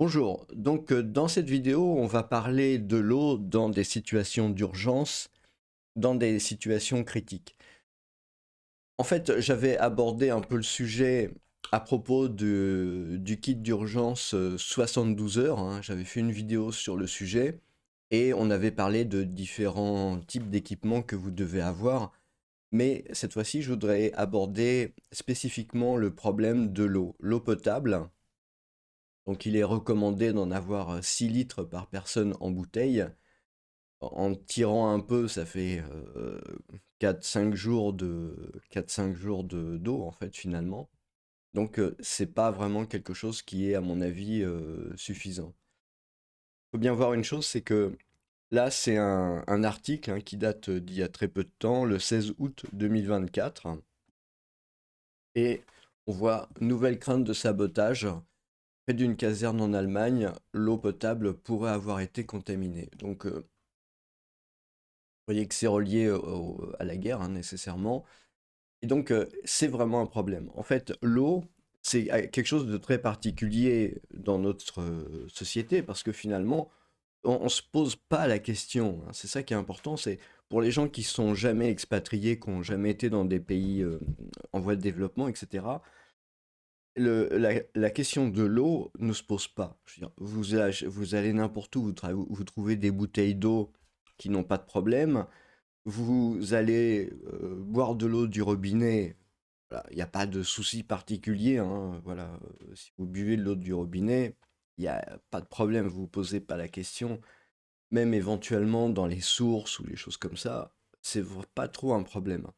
Bonjour, dans cette vidéo, on va parler de l'eau dans des situations d'urgence, dans des situations critiques. En fait, j'avais abordé un peu le sujet à propos du kit d'urgence 72 heures, hein. J'avais fait une vidéo sur le sujet et on avait parlé de différents types d'équipements que vous devez avoir. Mais cette fois-ci, je voudrais aborder spécifiquement le problème de l'eau potable. Donc il est recommandé d'en avoir 6 litres par personne en bouteille. En tirant un peu, ça fait 4-5 jours d'eau en fait finalement. Donc c'est pas vraiment quelque chose qui est à mon avis suffisant. Il faut bien voir une chose, c'est que là c'est un article qui date d'il y a très peu de temps, le 16 août 2024, et on voit nouvelle crainte de sabotage. Près d'une caserne en Allemagne, l'eau potable pourrait avoir été contaminée. Donc vous voyez que c'est relié à la guerre, nécessairement. Et donc, c'est vraiment un problème. En fait, l'eau, c'est quelque chose de très particulier dans notre société parce que finalement, on ne se pose pas la question, hein. C'est ça qui est important. C'est pour les gens qui sont jamais expatriés, qui n'ont jamais été dans des pays en voie de développement, etc. La question de l'eau ne se pose pas. Je veux dire, vous allez n'importe où, vous trouvez des bouteilles d'eau qui n'ont pas de problème. Vous allez boire de l'eau du robinet, voilà, il n'y a pas de souci particulier, hein, voilà. Si vous buvez de l'eau du robinet, il n'y a pas de problème, vous ne vous posez pas la question. Même éventuellement dans les sources ou les choses comme ça, pas trop un problème.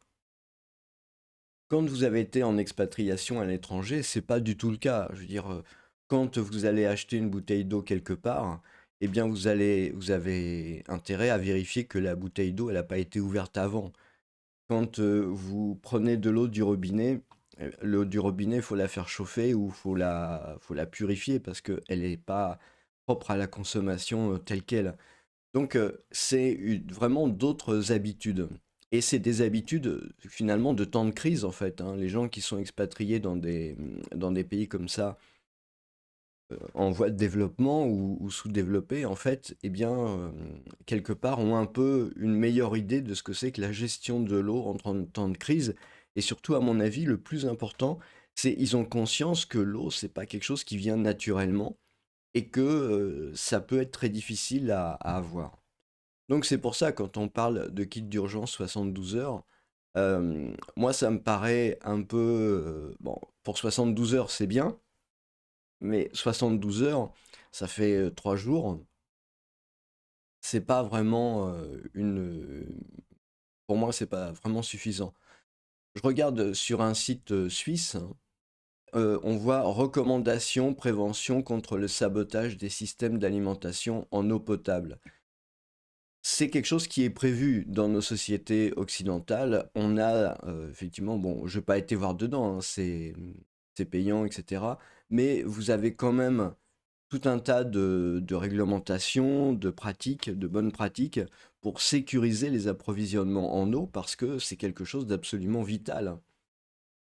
Quand vous avez été en expatriation à l'étranger, c'est pas du tout le cas. Je veux dire, quand vous allez acheter une bouteille d'eau quelque part, eh bien vous avez intérêt à vérifier que la bouteille d'eau, elle n'a pas été ouverte avant. Quand vous prenez de l'eau du robinet, il faut la faire chauffer ou faut la purifier parce qu'elle n'est pas propre à la consommation telle qu'elle. Donc c'est vraiment d'autres habitudes. Et c'est des habitudes finalement de temps de crise en fait, hein. Les gens qui sont expatriés dans des pays comme ça, en voie de développement ou sous-développés, en fait, eh bien, quelque part, ont un peu une meilleure idée de ce que c'est que la gestion de l'eau en temps de crise. Et surtout, à mon avis, le plus important, c'est ils ont conscience que l'eau, c'est pas quelque chose qui vient naturellement et que ça peut être très difficile à avoir. Donc c'est pour ça, quand on parle de kit d'urgence 72 heures, moi, ça me paraît un peu... bon, pour 72 heures, c'est bien, mais 72 heures, ça fait 3 jours. C'est pas vraiment pour moi, c'est pas vraiment suffisant. Je regarde sur un site suisse, on voit recommandations, prévention contre le sabotage des systèmes d'alimentation en eau potable. C'est quelque chose qui est prévu dans nos sociétés occidentales. On a effectivement, bon, je n'ai pas été voir dedans, hein, c'est payant, etc. Mais vous avez quand même tout un tas de réglementations, de pratiques, de bonnes pratiques pour sécuriser les approvisionnements en eau parce que c'est quelque chose d'absolument vital.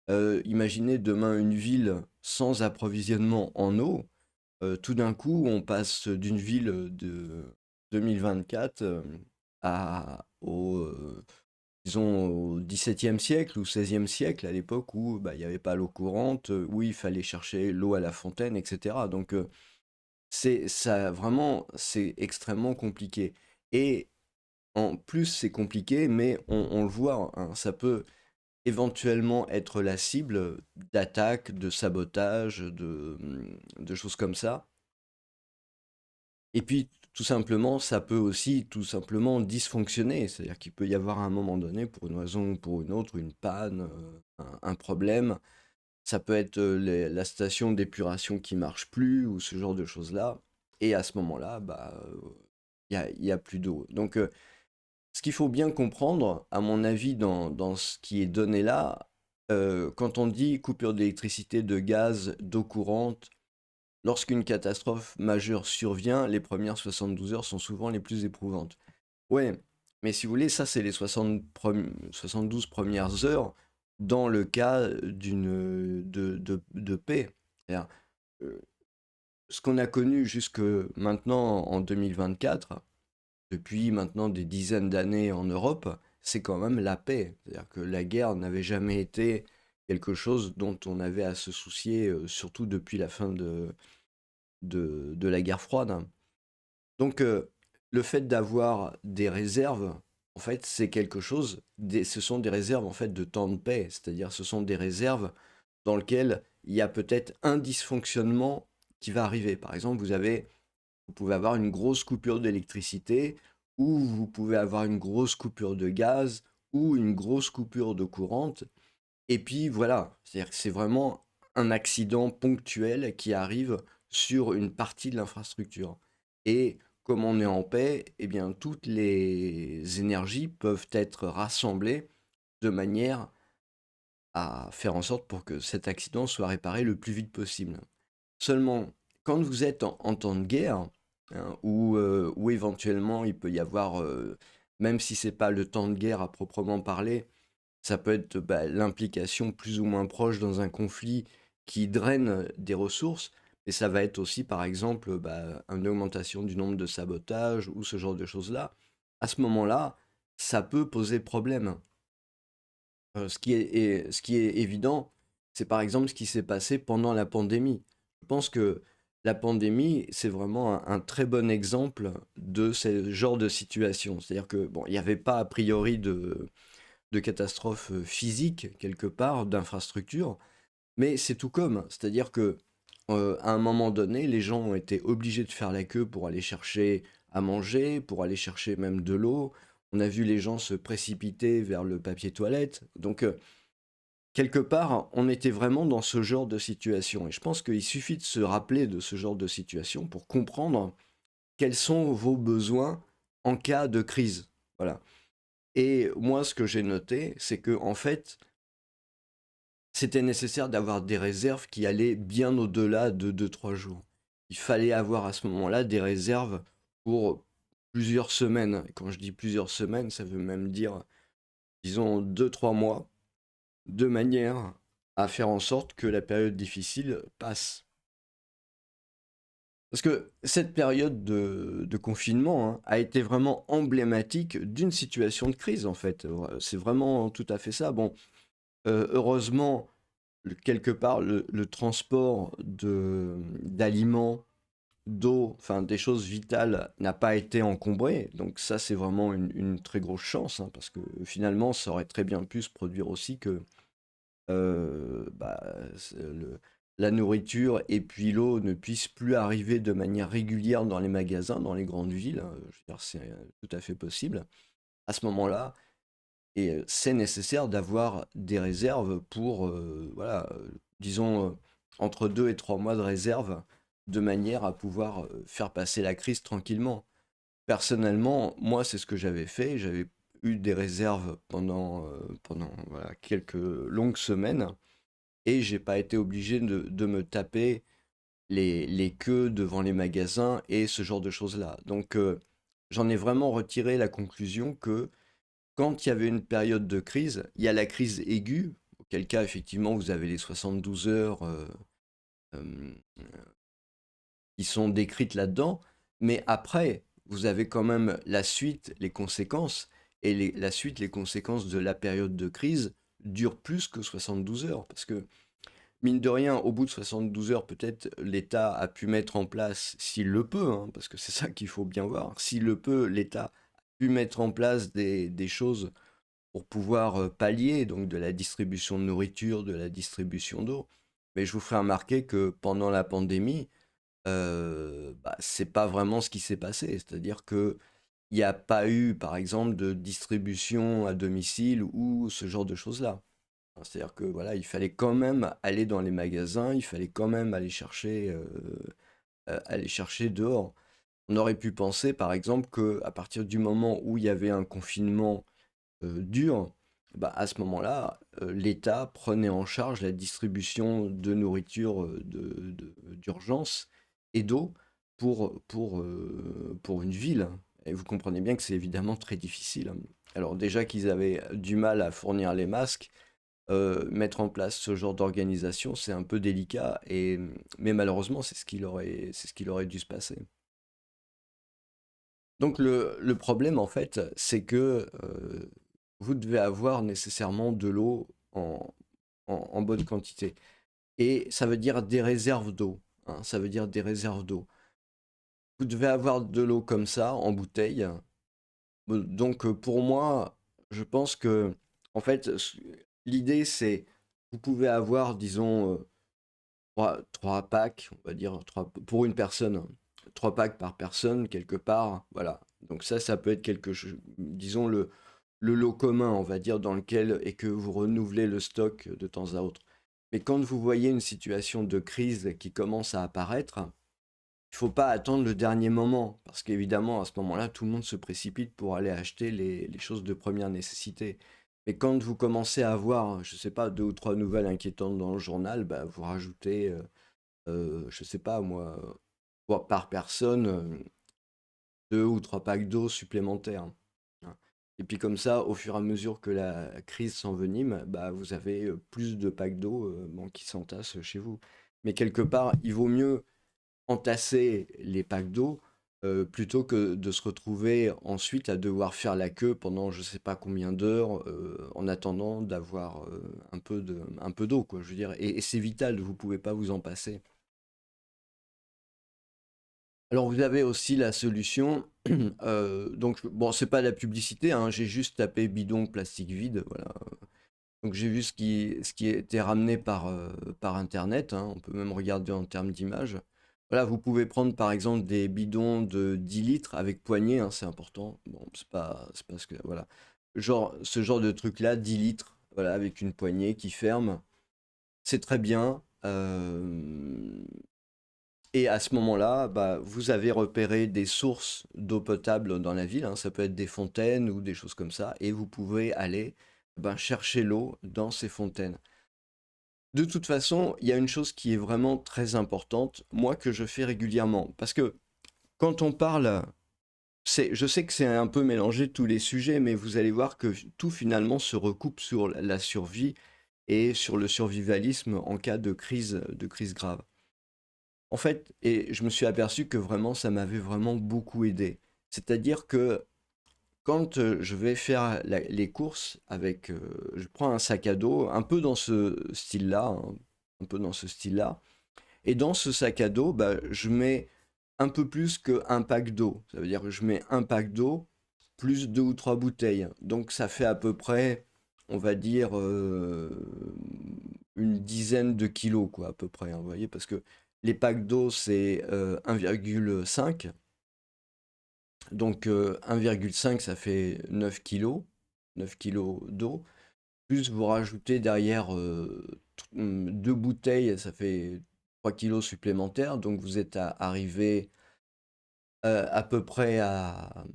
Imaginez demain une ville sans approvisionnement en eau. Tout d'un coup, on passe d'une ville de 2024 disons, au XVIIe siècle ou XVIe siècle, à l'époque où bah, il n'y avait pas l'eau courante, où il fallait chercher l'eau à la fontaine, etc. Donc, c'est ça vraiment, c'est extrêmement compliqué. Et en plus, c'est compliqué, mais on le voit, hein, ça peut éventuellement être la cible d'attaques, de sabotage, de choses comme ça. Et puis, tout simplement, ça peut aussi tout simplement dysfonctionner. C'est-à-dire qu'il peut y avoir à un moment donné, pour une raison ou pour une autre, une panne, un problème. Ça peut être la station d'épuration qui marche plus ou ce genre de choses-là. Et à ce moment-là, bah, il y a plus d'eau. Donc, ce qu'il faut bien comprendre, à mon avis, dans ce qui est donné là, quand on dit coupure d'électricité, de gaz, d'eau courante, lorsqu'une catastrophe majeure survient, les premières 72 heures sont souvent les plus éprouvantes. Ouais, mais si vous voulez, ça, c'est les 72 premières heures dans le cas de paix. C'est-à-dire, ce qu'on a connu jusque maintenant en 2024, depuis maintenant des dizaines d'années en Europe, c'est quand même la paix. C'est-à-dire que la guerre n'avait jamais été quelque chose dont on avait à se soucier, surtout depuis la fin de la guerre froide. Donc, le fait d'avoir des réserves, en fait, c'est quelque chose, ce sont des réserves en fait de temps de paix, c'est-à-dire ce sont des réserves dans lesquelles il y a peut-être un dysfonctionnement qui va arriver. Par exemple, vous pouvez avoir une grosse coupure d'électricité, ou vous pouvez avoir une grosse coupure de gaz, ou une grosse coupure de courante. Et puis voilà, c'est-à-dire que c'est vraiment un accident ponctuel qui arrive sur une partie de l'infrastructure. Et comme on est en paix, eh bien toutes les énergies peuvent être rassemblées de manière à faire en sorte pour que cet accident soit réparé le plus vite possible. Seulement, quand vous êtes en temps de guerre, hein, où éventuellement il peut y avoir, même si c'est pas le temps de guerre à proprement parler, ça peut être bah, l'implication plus ou moins proche dans un conflit qui draine des ressources, mais ça va être aussi, par exemple, bah, une augmentation du nombre de sabotages ou ce genre de choses-là. À ce moment-là, ça peut poser problème. Ce qui est évident, c'est par exemple ce qui s'est passé pendant la pandémie. Je pense que la pandémie, c'est vraiment un très bon exemple de ce genre de situation. C'est-à-dire que, bon, il n'y avait pas a priori de catastrophe physique quelque part, d'infrastructure, mais c'est tout comme. C'est-à-dire que à un moment donné, les gens ont été obligés de faire la queue pour aller chercher à manger, pour aller chercher même de l'eau. On a vu les gens se précipiter vers le papier toilette. Donc, quelque part, on était vraiment dans ce genre de situation. Et je pense qu'il suffit de se rappeler de ce genre de situation pour comprendre quels sont vos besoins en cas de crise. Voilà. Et moi, ce que j'ai noté, c'est que en fait, c'était nécessaire d'avoir des réserves qui allaient bien au-delà de 2 3 jours. Il fallait avoir à ce moment-là des réserves pour plusieurs semaines. Et quand je dis plusieurs semaines, ça veut même dire, disons, 2 3 mois, de manière à faire en sorte que la période difficile passe. Parce que cette période de confinement, hein, a été vraiment emblématique d'une situation de crise, en fait. C'est vraiment tout à fait ça. Bon, heureusement, quelque part, le transport d'aliments, d'eau, enfin des choses vitales n'a pas été encombré. Donc ça, c'est vraiment une très grosse chance, hein, parce que finalement, ça aurait très bien pu se produire aussi que bah, la nourriture et puis l'eau ne puissent plus arriver de manière régulière dans les magasins, dans les grandes villes, hein. Je veux dire, c'est tout à fait possible. À ce moment-là, et c'est nécessaire d'avoir des réserves pour, voilà, disons, entre 2 et 3 mois de réserve, de manière à pouvoir faire passer la crise tranquillement. Personnellement, moi, c'est ce que j'avais fait. J'avais eu des réserves pendant voilà, quelques longues semaines, et j'ai pas été obligé de me taper les queues devant les magasins et ce genre de choses-là. Donc, j'en ai vraiment retiré la conclusion que quand il y avait une période de crise, il y a la crise aiguë, auquel cas, effectivement, vous avez les 72 heures euh, qui sont décrites là-dedans, mais après, vous avez quand même la suite, les conséquences, et la suite, les conséquences de la période de crise durent plus que 72 heures, parce que, mine de rien, au bout de 72 heures, peut-être l'État a pu mettre en place, s'il le peut, hein, parce que c'est ça qu'il faut bien voir, s'il le peut, l'État a pu mettre en place des choses pour pouvoir pallier donc de la distribution de nourriture, de la distribution d'eau. Mais je vous ferai remarquer que pendant la pandémie, bah, c'est pas vraiment ce qui s'est passé. C'est-à-dire que il n'y a pas eu, par exemple, de distribution à domicile ou ce genre de choses-là. C'est-à-dire que voilà, il fallait quand même aller dans les magasins, il fallait quand même aller chercher dehors. On aurait pu penser, par exemple, que à partir du moment où il y avait un confinement dur, bah, à ce moment-là, l'État prenait en charge la distribution de nourriture d'urgence et d'eau pour une ville. Et vous comprenez bien que c'est évidemment très difficile, hein. Alors déjà qu'ils avaient du mal à fournir les masques, mettre en place ce genre d'organisation, c'est un peu délicat, mais malheureusement, c'est ce qu'il aurait dû se passer. Donc le problème, en fait, c'est que vous devez avoir nécessairement de l'eau en bonne quantité. Et ça veut dire des réserves d'eau, hein, ça veut dire des réserves d'eau. Vous devez avoir de l'eau comme ça, en bouteille. Donc pour moi, je pense que, en fait, l'idée c'est, vous pouvez avoir, disons, trois packs, on va dire, pour une personne, hein. Trois packs par personne, quelque part, voilà. Donc ça peut être quelque chose, disons, le lot commun, on va dire, dans lequel, et que vous renouvelez le stock de temps à autre. Mais quand vous voyez une situation de crise qui commence à apparaître, il faut pas attendre le dernier moment, parce qu'évidemment, à ce moment-là, tout le monde se précipite pour aller acheter les choses de première nécessité. Mais quand vous commencez à avoir, je sais pas, deux ou trois nouvelles inquiétantes dans le journal, bah, vous rajoutez, je sais pas moi, par personne, deux ou trois packs d'eau supplémentaires, hein. Et puis comme ça, au fur et à mesure que la crise s'envenime, bah, vous avez plus de packs d'eau bon, qui s'entassent chez vous. Mais quelque part, il vaut mieux entasser les packs d'eau plutôt que de se retrouver ensuite à devoir faire la queue pendant je sais pas combien d'heures en attendant d'avoir un peu d'eau, quoi. Je veux dire, et c'est vital, vous pouvez pas vous en passer. Alors vous avez aussi la solution, donc bon, c'est pas de la publicité, hein, j'ai juste tapé bidon plastique vide, voilà. Donc j'ai vu ce qui était ramené par Internet, hein, on peut même regarder en termes d'image. Voilà, vous pouvez prendre par exemple des bidons de 10 litres avec poignée, hein, c'est important. Bon, c'est pas ce que, voilà. Genre, ce genre de truc-là, 10 litres, voilà, avec une poignée qui ferme, c'est très bien. Et à ce moment-là, bah, vous avez repéré des sources d'eau potable dans la ville, hein, ça peut être des fontaines ou des choses comme ça, et vous pouvez aller ben, chercher l'eau dans ces fontaines. De toute façon, il y a une chose qui est vraiment très importante, moi que je fais régulièrement, parce que quand on parle, je sais que c'est un peu mélangé tous les sujets, mais vous allez voir que tout finalement se recoupe sur la survie et sur le survivalisme en cas de crise grave. En fait, et je me suis aperçu que vraiment ça m'avait vraiment beaucoup aidé. C'est-à-dire que quand je vais faire les courses avec, je prends un sac à dos un peu dans ce style-là, hein, un peu dans ce style-là, et dans ce sac à dos, bah, je mets un peu plus qu'un pack d'eau. Ça veut dire que je mets un pack d'eau plus deux ou trois bouteilles. Donc ça fait à peu près, on va dire, une dizaine de kilos, quoi, à peu près, hein, vous voyez, parce que les packs d'eau, c'est 1,5. Donc 1,5, ça fait 9 kilos, 9 kilos d'eau. Plus vous rajoutez derrière deux bouteilles, ça fait 3 kilos supplémentaires. Donc vous êtes arrivé à peu près à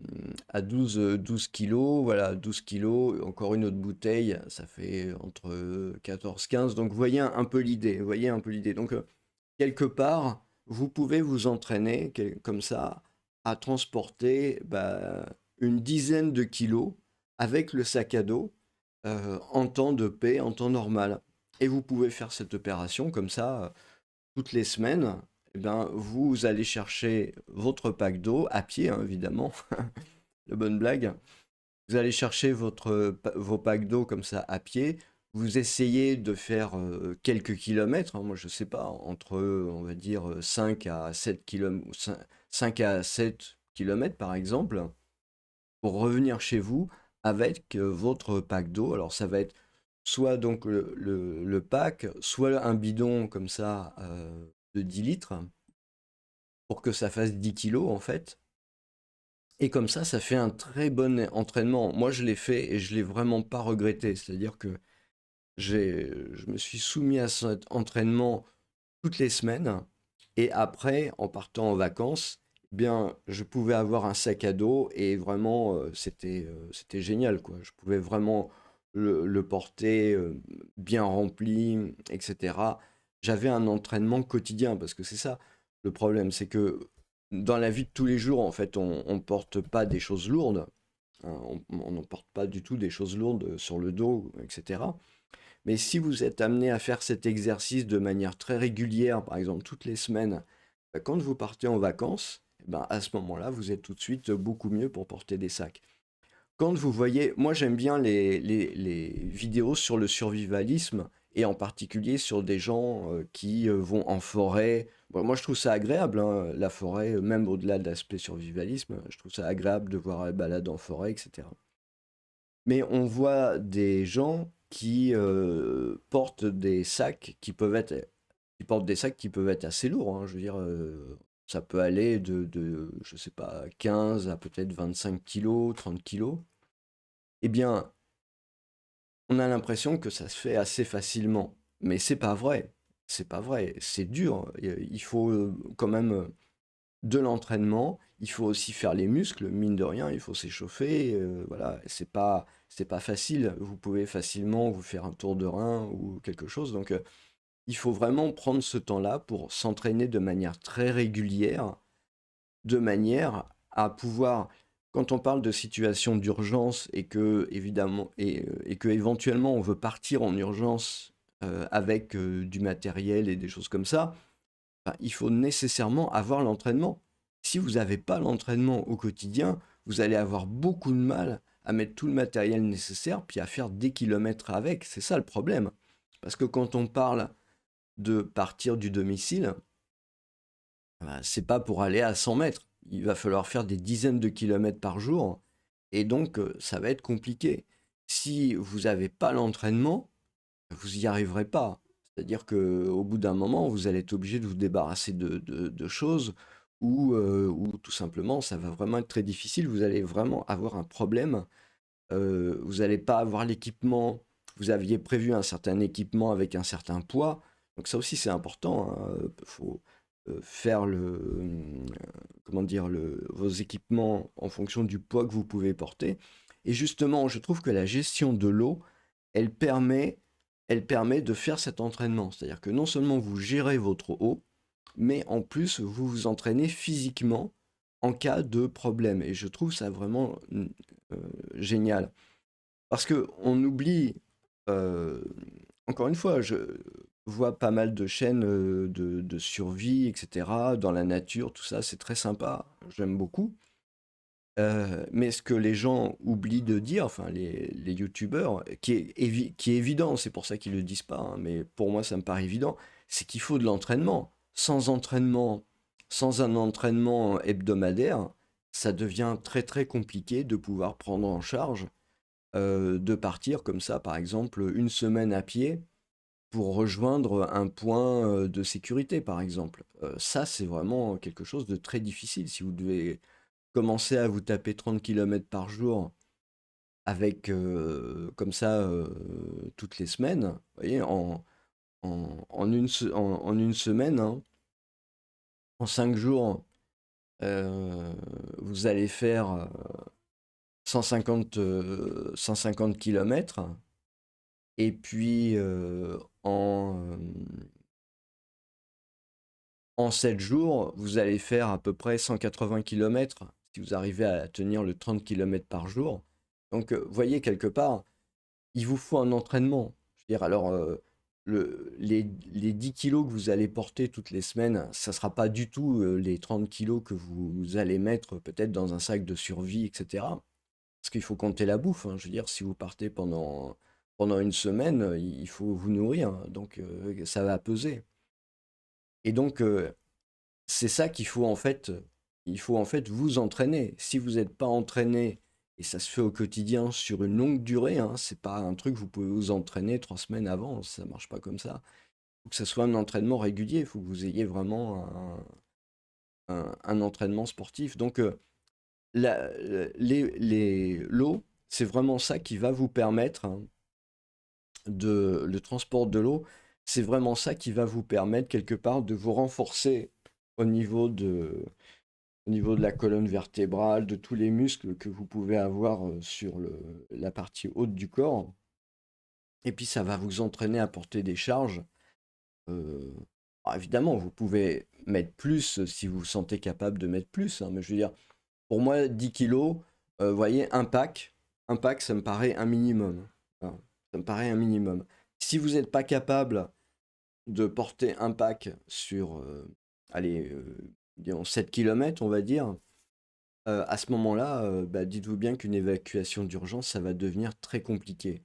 12 kilos. Voilà, 12 kilos. Encore une autre bouteille, ça fait entre 14 15. Donc vous voyez un peu l'idée. Vous voyez un peu l'idée. Donc quelque part, vous pouvez vous entraîner comme ça à transporter bah, une dizaine de kilos avec le sac à dos en temps de paix, en temps normal. Et vous pouvez faire cette opération comme ça toutes les semaines. Eh ben, vous allez chercher votre pack d'eau à pied, hein, évidemment, la bonne blague. Vous allez chercher vos packs d'eau comme ça à pied. Vous essayez de faire quelques kilomètres, hein, moi je sais pas, entre on va dire 5 à 7 kilomètres, 5 à 7 kilomètres par exemple, pour revenir chez vous avec votre pack d'eau. Alors ça va être soit donc le pack, soit un bidon comme ça de 10 litres pour que ça fasse 10 kilos en fait. Et comme ça fait un très bon entraînement. Moi, je l'ai fait et je l'ai vraiment pas regretté. C'est-à-dire que je me suis soumis à cet entraînement toutes les semaines. Et après, en partant en vacances, eh bien, je pouvais avoir un sac à dos et vraiment, c'était génial, quoi. Je pouvais vraiment le porter bien rempli, etc. J'avais un entraînement quotidien parce que c'est ça le problème, c'est que dans la vie de tous les jours, en fait, on ne porte pas des choses lourdes, hein, on n'en porte pas du tout des choses lourdes sur le dos, etc. Mais si vous êtes amené à faire cet exercice de manière très régulière, par exemple toutes les semaines, bah, quand vous partez en vacances, eh ben, à ce moment-là, vous êtes tout de suite beaucoup mieux pour porter des sacs. Quand vous voyez, moi j'aime bien les vidéos sur le survivalisme et en particulier sur des gens qui vont en forêt. Bon, moi je trouve ça agréable, hein, la forêt, même au-delà de l'aspect survivalisme, je trouve ça agréable de voir les balades en forêt, etc. Mais on voit des gens qui portent des sacs qui portent des sacs qui peuvent être assez lourds, hein. Je veux dire, ça peut aller je sais pas, 15 à peut-être 25 kilos, 30 kilos. Eh bien, on a l'impression que ça se fait assez facilement. Mais c'est pas vrai. C'est pas vrai. C'est dur. Il faut quand même de l'entraînement. Il faut aussi faire les muscles, mine de rien. Il faut s'échauffer. Voilà. C'est pas facile. Vous pouvez facilement vous faire un tour de rein ou quelque chose. Donc, il faut vraiment prendre ce temps-là pour s'entraîner de manière très régulière, de manière à pouvoir, quand on parle de situation d'urgence et que évidemment et que éventuellement on veut partir en urgence avec du matériel et des choses comme ça, ben, il faut nécessairement avoir l'entraînement. Si vous n'avez pas l'entraînement au quotidien, vous allez avoir beaucoup de mal à mettre tout le matériel nécessaire puis à faire des kilomètres avec. C'est ça le problème. Parce que quand on parle de partir du domicile, c'est pas pour aller à 100 mètres. Il va falloir faire des dizaines de kilomètres par jour et donc ça va être compliqué. Si vous n'avez pas l'entraînement, vous n'y arriverez pas. C'est-à-dire qu'au bout d'un moment, vous allez être obligé de vous débarrasser de choses ou tout simplement, ça va vraiment être très difficile. Vous allez vraiment avoir un problème. Vous n'allez pas avoir l'équipement. Vous aviez prévu un certain équipement avec un certain poids. Donc ça aussi, c'est important, hein. Faut faire comment dire, vos équipements en fonction du poids que vous pouvez porter. Et justement, je trouve que la gestion de l'eau, elle permet, elle permet de faire cet entraînement. C'est-à-dire que non seulement vous gérez votre eau, mais en plus, vous vous entraînez physiquement en cas de problème. Et je trouve ça vraiment génial. Parce que on oublie, euh, encore une fois, je vois pas mal de chaînes de survie, etc., dans la nature, tout ça, c'est très sympa, j'aime beaucoup. Mais ce que les gens oublient de dire, enfin les youtubeurs, qui est évident, c'est pour ça qu'ils le disent pas, hein, mais pour moi ça me paraît évident, c'est qu'il faut de l'entraînement. Sans entraînement, sans un entraînement hebdomadaire, ça devient très très compliqué de pouvoir prendre en charge de partir comme ça, par exemple, une semaine à pied pour rejoindre un point de sécurité, par exemple. Ça, c'est vraiment quelque chose de très difficile. Si vous devez commencer à vous taper 30 kilomètres par jour avec comme ça toutes les semaines, vous voyez, en une semaine, hein, en 5 jours, vous allez faire 150 kilomètres. Et puis en 7 jours, vous allez faire à peu près 180 kilomètres si vous arrivez à tenir le 30 kilomètres par jour. Donc, vous voyez, quelque part, il vous faut un entraînement. Je veux dire, alors, les 10 kilos que vous allez porter toutes les semaines, ça ne sera pas du tout les 30 kilos que vous allez mettre peut-être dans un sac de survie, etc. Parce qu'il faut compter la bouffe, hein. Je veux dire, si vous partez pendant une semaine, il faut vous nourrir, hein. Donc ça va peser. Et donc c'est ça qu'il faut en fait, il faut en fait vous entraîner. Si vous n'êtes pas entraîné, et ça se fait au quotidien sur une longue durée, hein, c'est pas un truc que vous pouvez vous entraîner 3 semaines avant, ça marche pas comme ça. Il faut que ça soit un entraînement régulier, il faut que vous ayez vraiment un entraînement sportif. Donc l'eau, c'est vraiment ça qui va vous permettre, hein, le transport de l'eau, c'est vraiment ça qui va vous permettre quelque part de vous renforcer au niveau au niveau de la colonne vertébrale, de tous les muscles que vous pouvez avoir sur la partie haute du corps. Et puis ça va vous entraîner à porter des charges. Euh, alors évidemment, vous pouvez mettre plus si vous vous sentez capable de mettre plus, hein, mais je veux dire, pour moi, 10 kilos, vous voyez, un pack, ça me paraît un minimum. Voilà, ça me paraît un minimum. Si vous n'êtes pas capable de porter un pack sur, allez, disons 7 km, on va dire, à ce moment-là, bah, dites-vous bien qu'une évacuation d'urgence, ça va devenir très compliqué.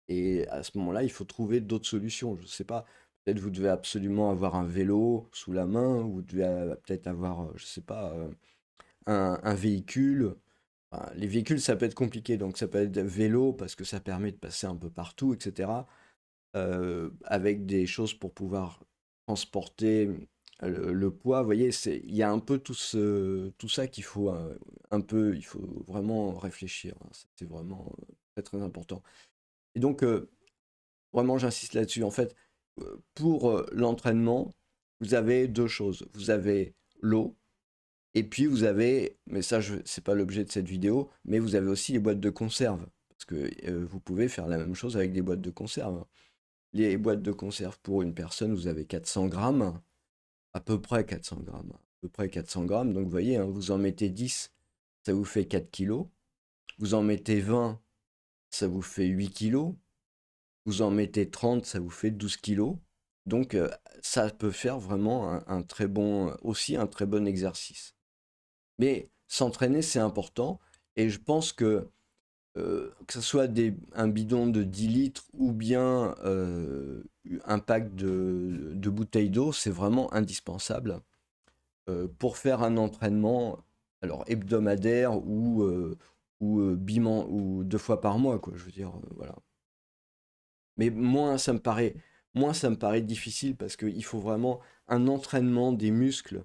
Et à ce moment-là, il faut trouver d'autres solutions. Je ne sais pas, peut-être vous devez absolument avoir un vélo sous la main, ou vous devez peut-être avoir, je ne sais pas, un véhicule. Enfin, les véhicules, ça peut être compliqué, donc ça peut être vélo parce que ça permet de passer un peu partout, etc. Avec des choses pour pouvoir transporter le poids. Vous voyez, il y a un peu tout ça qu'il faut un peu, il faut vraiment réfléchir, hein. C'est vraiment très très important. Et donc, vraiment, j'insiste là-dessus. En fait, pour l'entraînement, vous avez deux choses. Vous avez l'eau, et puis vous avez, mais ça, c'est pas l'objet de cette vidéo, mais vous avez aussi les boîtes de conserve. Parce que vous pouvez faire la même chose avec des boîtes de conserve. Les boîtes de conserve pour une personne, vous avez 400 grammes, à peu près 400 grammes, à peu près 400 grammes. Donc vous voyez, hein, vous en mettez 10, ça vous fait 4 kilos. Vous en mettez 20, ça vous fait 8 kilos. Vous en mettez 30, ça vous fait 12 kilos. Donc ça peut faire vraiment un très bon, aussi un très bon exercice. Mais s'entraîner, c'est important. Et je pense que ce soit un bidon de 10 litres ou bien un pack de bouteilles d'eau, c'est vraiment indispensable pour faire un entraînement alors hebdomadaire ou 2 fois par mois, quoi. Je veux dire, voilà. Mais moins ça me paraît difficile parce qu'il faut vraiment un entraînement des muscles.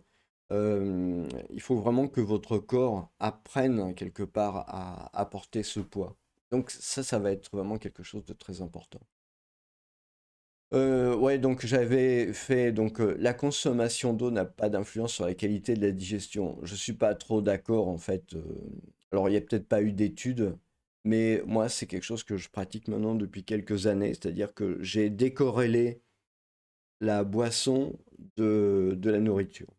Il faut vraiment que votre corps apprenne quelque part à porter ce poids. Donc ça va être vraiment quelque chose de très important. Ouais, donc j'avais fait donc la consommation d'eau n'a pas d'influence sur la qualité de la digestion. Je suis pas trop d'accord en fait. Alors il y a peut-être pas eu d'études, mais moi c'est quelque chose que je pratique maintenant depuis quelques années, c'est-à-dire que j'ai décorrélé la boisson de la nourriture.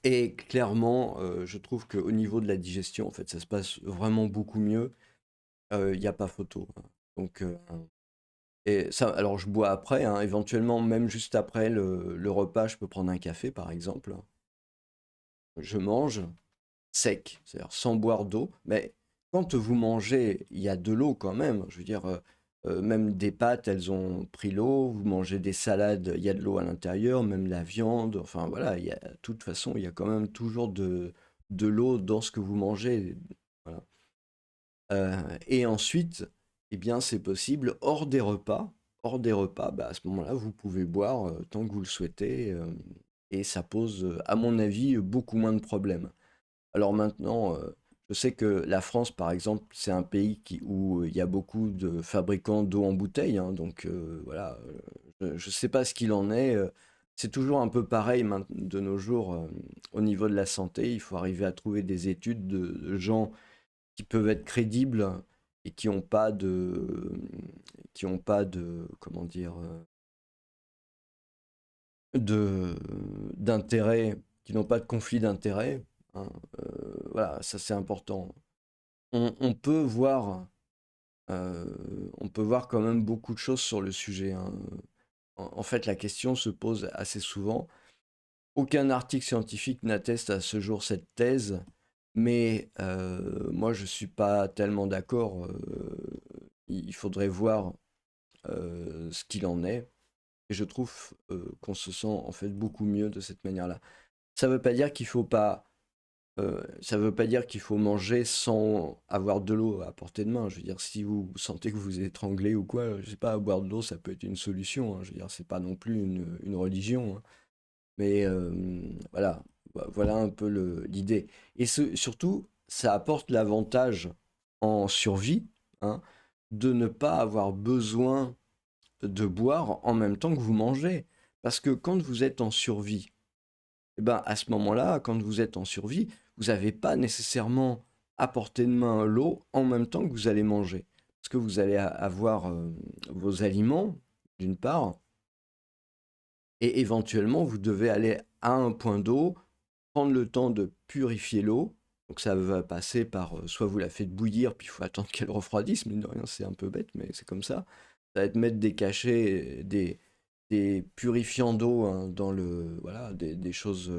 Et clairement, je trouve qu'au niveau de la digestion, en fait, ça se passe vraiment beaucoup mieux. Il n'y a pas photo, hein. Donc, et ça, alors je bois après, hein, éventuellement, même juste après le repas, je peux prendre un café, par exemple. Je mange sec, c'est-à-dire sans boire d'eau. Mais quand vous mangez, il y a de l'eau quand même. Je veux dire, même des pâtes, elles ont pris l'eau. Vous mangez des salades, il y a de l'eau à l'intérieur, même la viande. Enfin voilà, de toute façon, il y a quand même toujours de l'eau dans ce que vous mangez. Voilà. Et ensuite, eh bien, c'est possible hors des repas. Hors des repas, bah, à ce moment-là, vous pouvez boire tant que vous le souhaitez. Et ça pose, à mon avis, beaucoup moins de problèmes. Alors maintenant, je sais que la France, par exemple, c'est un pays où il y a beaucoup de fabricants d'eau en bouteille, hein, donc voilà, je ne sais pas ce qu'il en est. C'est toujours un peu pareil de nos jours au niveau de la santé. Il faut arriver à trouver des études de gens qui peuvent être crédibles et qui ont pas de, comment dire, de d'intérêt, qui n'ont pas de conflit d'intérêt, hein. Voilà, ça c'est important. On peut voir, on peut voir quand même beaucoup de choses sur le sujet, hein. En fait, la question se pose assez souvent. Aucun article scientifique n'atteste à ce jour cette thèse, mais moi je suis pas tellement d'accord. Il faudrait voir ce qu'il en est. Et je trouve qu'on se sent en fait beaucoup mieux de cette manière-là. Ça veut pas dire qu'il faut pas ça veut pas dire qu'il faut manger sans avoir de l'eau à portée de main. Je veux dire, si vous sentez que vous vous étranglez ou quoi, je sais pas, boire de l'eau, ça peut être une solution, hein. Je veux dire, c'est pas non plus une religion, hein. Mais voilà, voilà un peu l'idée. Et surtout, ça apporte l'avantage en survie, hein, de ne pas avoir besoin de boire en même temps que vous mangez. Parce que quand vous êtes en survie, eh ben, à ce moment-là, quand vous êtes en survie, vous n'avez pas nécessairement à portée de main l'eau en même temps que vous allez manger. Parce que vous allez avoir vos aliments, d'une part, et éventuellement, vous devez aller à un point d'eau, prendre le temps de purifier l'eau. Donc ça va passer par, soit vous la faites bouillir, puis il faut attendre qu'elle refroidisse, mine de rien, c'est un peu bête, mais c'est comme ça. ça va être mettre des cachets, des purifiants d'eau, hein, dans le, voilà, des choses,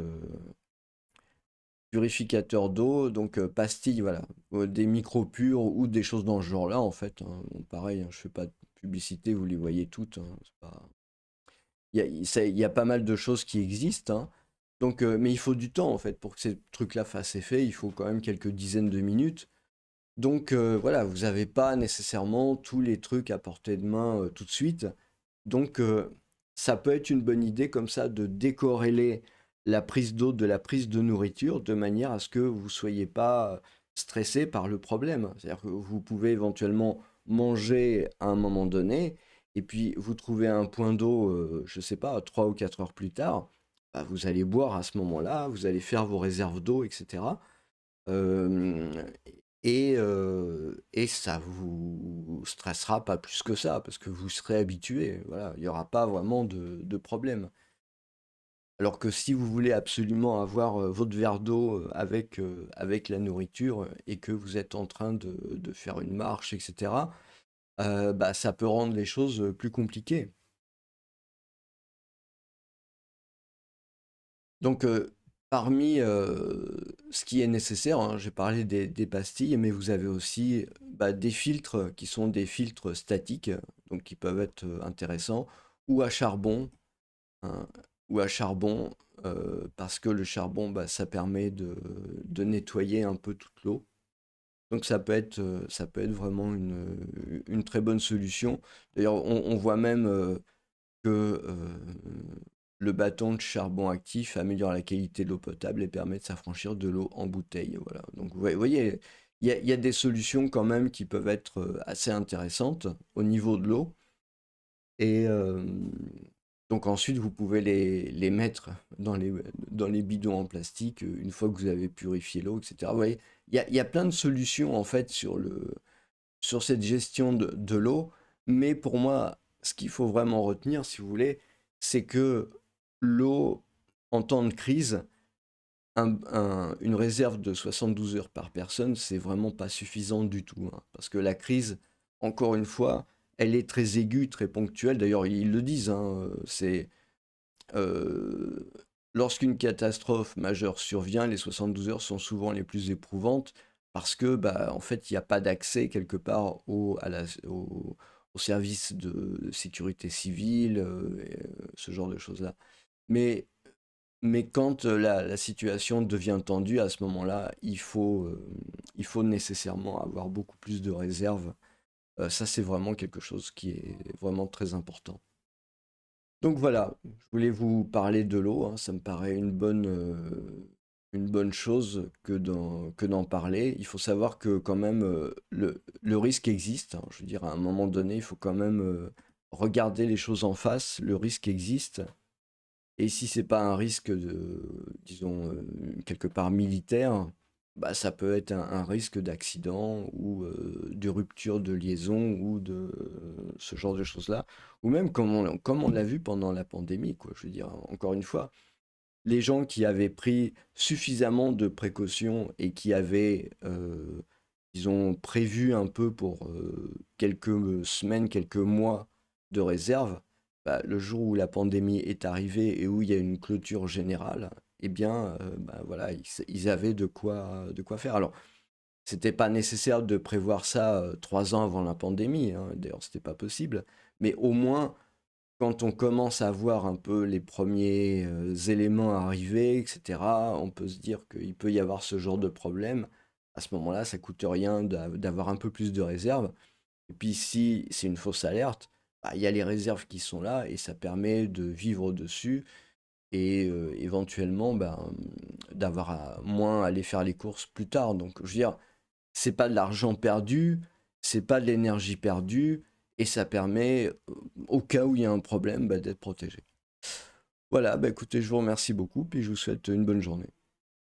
purificateurs d'eau, donc pastilles, voilà, des micro-purs ou des choses dans ce genre-là, en fait, hein. Bon, pareil, hein, je fais pas de publicité, vous les voyez toutes, hein, c'est pas... il y a pas mal de choses qui existent, hein. Donc, mais il faut du temps, en fait, pour que ces trucs-là fassent effet, il faut quand même quelques dizaines de minutes. Donc, voilà, vous n'avez pas nécessairement tous les trucs à portée de main tout de suite. Donc, ça peut être une bonne idée comme ça de décorréler la prise d'eau de la prise de nourriture de manière à ce que vous ne soyez pas stressé par le problème. C'est-à-dire que vous pouvez éventuellement manger à un moment donné et puis vous trouvez un point d'eau, je ne sais pas, 3 ou 4 heures plus tard, bah, vous allez boire à ce moment-là, vous allez faire vos réserves d'eau, etc. Euh, et ça vous stressera pas plus que ça, parce que vous serez habitué. Voilà, il n'y aura pas vraiment de problème. Alors que si vous voulez absolument avoir votre verre d'eau avec la nourriture et que vous êtes en train de faire une marche, etc., bah, ça peut rendre les choses plus compliquées. Donc, parmi ce qui est nécessaire, hein, j'ai parlé des pastilles, mais vous avez aussi bah, des filtres qui sont des filtres statiques, donc qui peuvent être intéressants, ou à charbon, hein, ou à charbon, parce que le charbon, bah, ça permet de nettoyer un peu toute l'eau. Donc ça peut être vraiment une très bonne solution. D'ailleurs, on voit même que le bâton de charbon actif améliore la qualité de l'eau potable et permet de s'affranchir de l'eau en bouteille. Voilà. Donc vous voyez, il y a des solutions quand même qui peuvent être assez intéressantes au niveau de l'eau. Et donc ensuite, vous pouvez les mettre dans les bidons en plastique une fois que vous avez purifié l'eau, etc. Vous voyez, il y a plein de solutions en fait sur cette gestion de l'eau. Mais pour moi, ce qu'il faut vraiment retenir, si vous voulez, c'est que l'eau, en temps de crise, une réserve de 72 heures par personne, c'est vraiment pas suffisant du tout, hein. Parce que la crise, encore une fois, elle est très aiguë, très ponctuelle. D'ailleurs, ils le disent, hein, c'est euh, lorsqu'une catastrophe majeure survient, les 72 heures sont souvent les plus éprouvantes parce que, bah, en fait, il n'y a pas d'accès quelque part au service de sécurité civile, ce genre de choses-là. Mais, mais quand la situation devient tendue, à ce moment-là, il faut nécessairement avoir beaucoup plus de réserves. Ça, c'est vraiment quelque chose qui est vraiment très important. Donc voilà, je voulais vous parler de l'eau, hein, ça me paraît une bonne chose que d'en parler. Il faut savoir que quand même le risque existe, hein. Je veux dire, à un moment donné, il faut quand même regarder les choses en face. Le risque existe. Et si c'est pas un risque disons, quelque part militaire, bah, ça peut être un risque d'accident ou de rupture de liaison ou de ce genre de choses-là. Ou même comme on l'a vu pendant la pandémie, quoi. Je veux dire, encore une fois, les gens qui avaient pris suffisamment de précautions et qui avaient, disons, prévu un peu pour quelques semaines, quelques mois de réserve, bah, le jour où la pandémie est arrivée et où il y a une clôture générale, eh bien, bah, voilà, ils avaient de quoi faire. Alors, c'était pas nécessaire de prévoir ça 3 ans avant la pandémie, hein. D'ailleurs, c'était pas possible. Mais au moins, quand on commence à voir un peu les premiers éléments arriver, etc., on peut se dire qu'il peut y avoir ce genre de problème. À ce moment-là, ça coûte rien d'avoir un peu plus de réserve. Et puis si c'est une fausse alerte, bah, il y a les réserves qui sont là et ça permet de vivre dessus et éventuellement ben, d'avoir moins à aller faire les courses plus tard. Donc je veux dire, c'est pas de l'argent perdu, c'est pas de l'énergie perdue, et ça permet, au cas où il y a un problème, bah, d'être protégé. Voilà, bah écoutez, je vous remercie beaucoup, puis je vous souhaite une bonne journée.